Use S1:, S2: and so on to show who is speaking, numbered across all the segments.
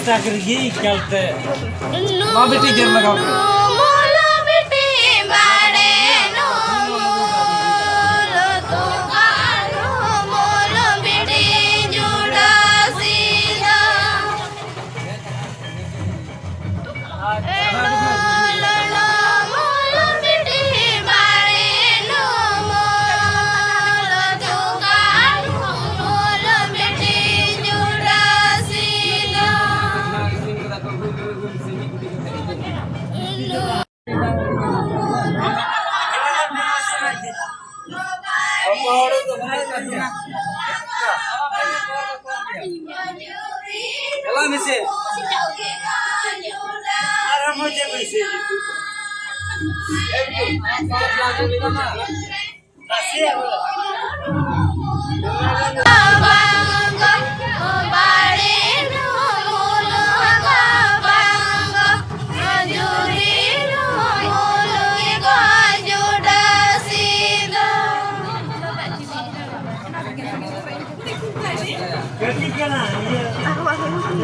S1: चाकर की चलते
S2: माँ बेटी गिर लगाओ Kalau misi, ada macam misi.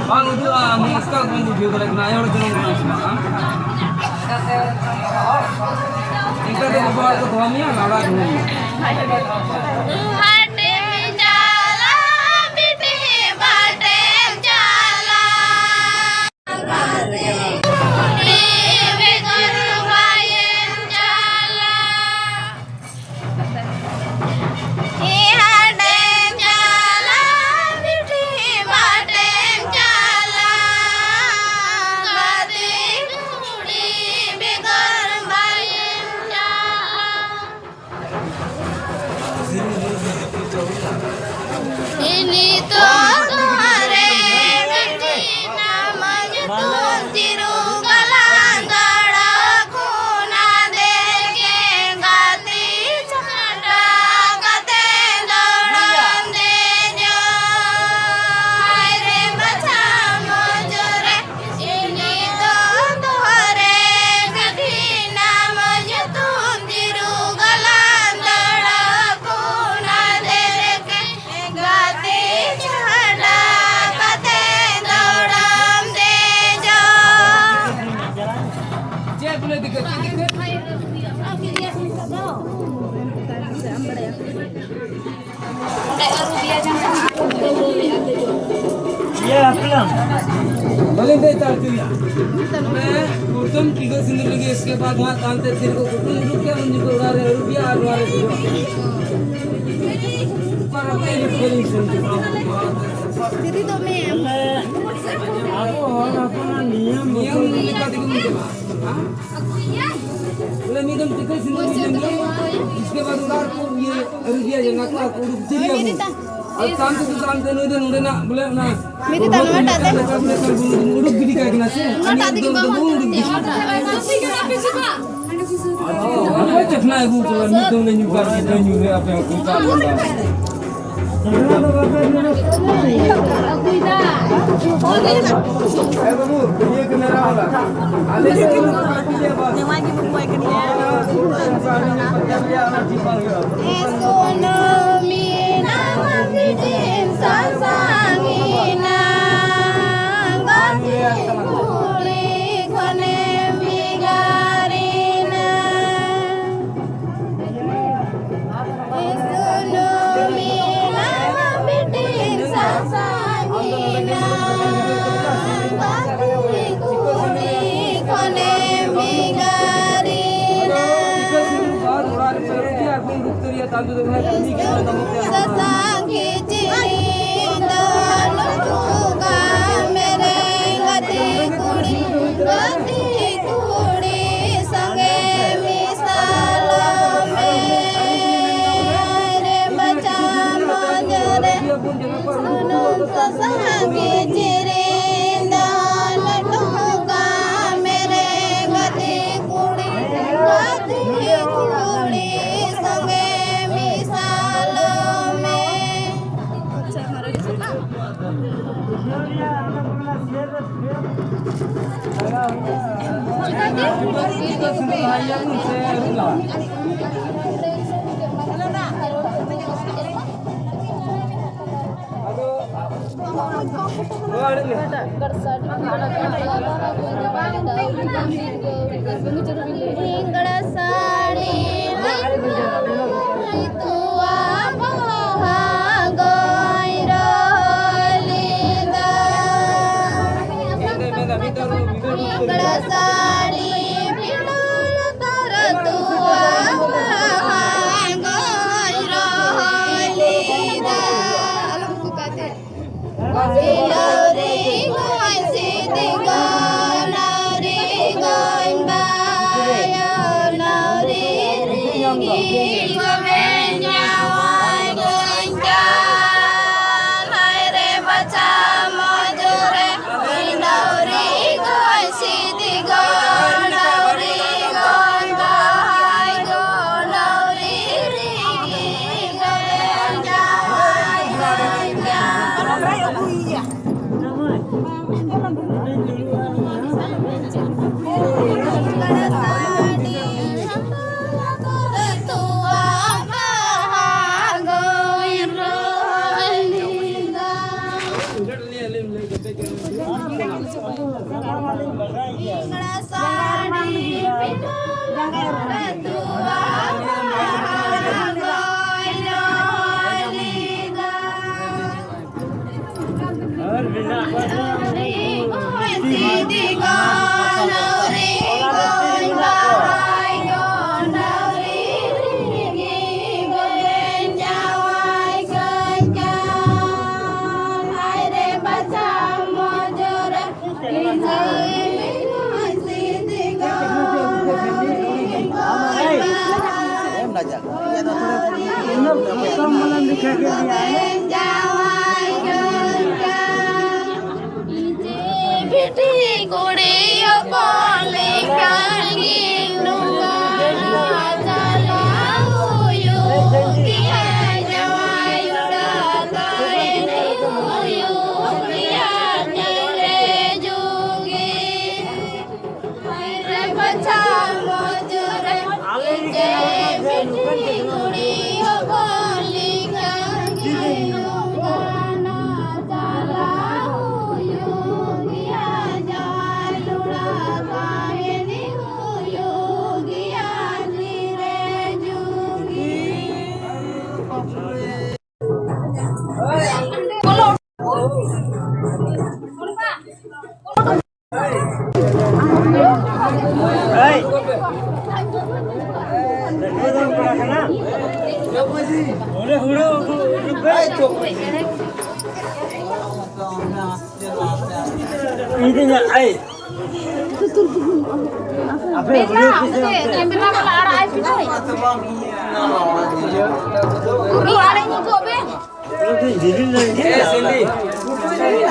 S2: Bang itu mengaskal kan video lagi nanya orang jenong orang semua. Kita tu bawa ke tuannya nala dulu.
S3: Ini tuh तुम्हारे बेटी नामज तुम तिरुगलां दड़ा खूना दे के गाती चंदा गाते दौड़न दे जो रे बचा मुझरे ini tuh तुम्हारे बेटी नामज तुम तिरुगलां दड़ा खूना दे के गाती चंदा गाते दौड़न दे जो
S2: Cek boleh dikit.
S1: ये अपना
S2: भले दे तारती है मैं कुटुम की को सिंदूर लगी इसके बाद वहाँ तांते तेरे को कुटुम रुक के मुझे को उड़ा रहे रुपया आ रहा है पर अपने लिए फीलिंग सुनती
S3: दीदी तो मैं
S1: आपको और अपना नियम
S2: नियम निकाल के मुझे बोले नियम टिकट सिंदूर मिलेंगे इसके बाद उड़ा को ये रुपया जंगा का को रुक दिया अब तांते नोदे ना बोले ना
S3: मेरी तानवा टाटे
S2: उड़ुक गिरी का किना से
S3: टाटे की बाबा
S2: apa cekna ibu kalau itu menyukai kita nyuri apa yang kita lakukan. Babu, ये कैमरा वाला. आले के
S3: Lagi berbuat ke dia.
S2: Eso
S3: Mina magidin sasangina gati kuli kone bigarina Isuno mina magidin sasangina gati kuli kone bigarina ससांगी चिरिंदा लुटूगा मेरे गति कुड़ी संगे मिसालो मेरे बचा मजरे सुनो ससांगी चिरिंदा लुटूगा मेरे गति कुड़ी संगे मिसालो में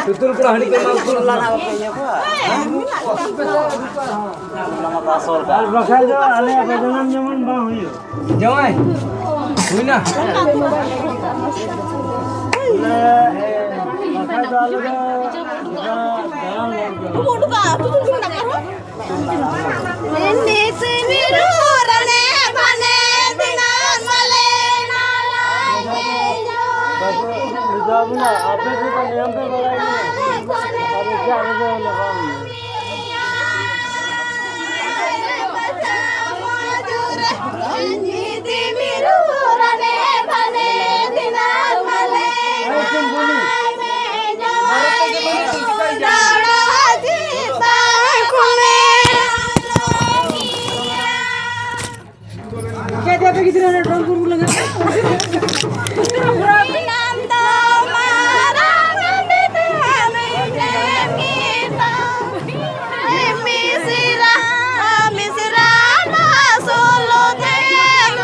S2: Tutur pura hari ke mampur lana Jawai, Wina.
S3: Misira, solo de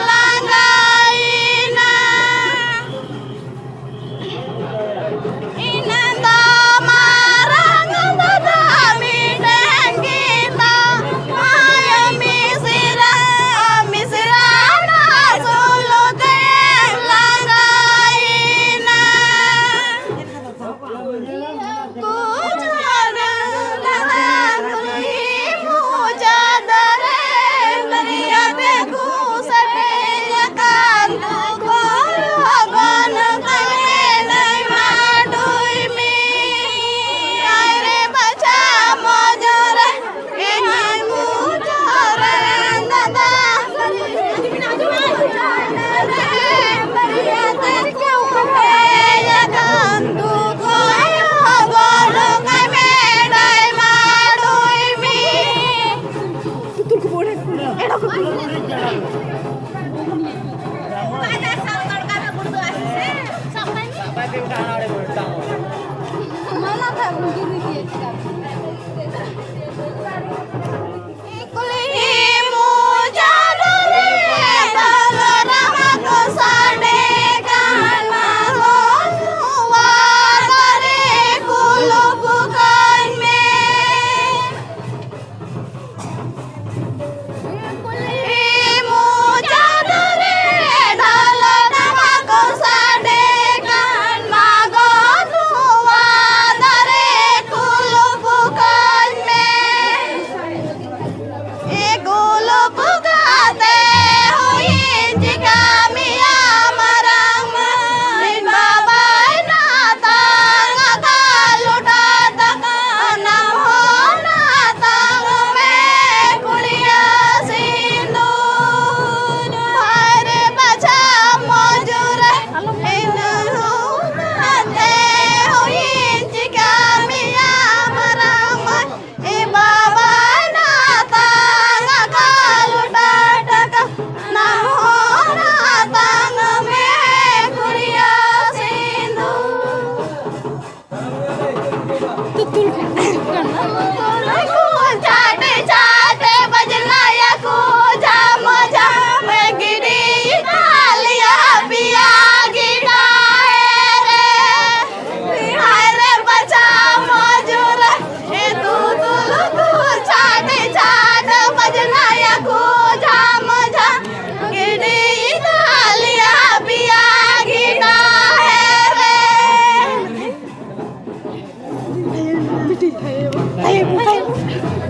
S3: हो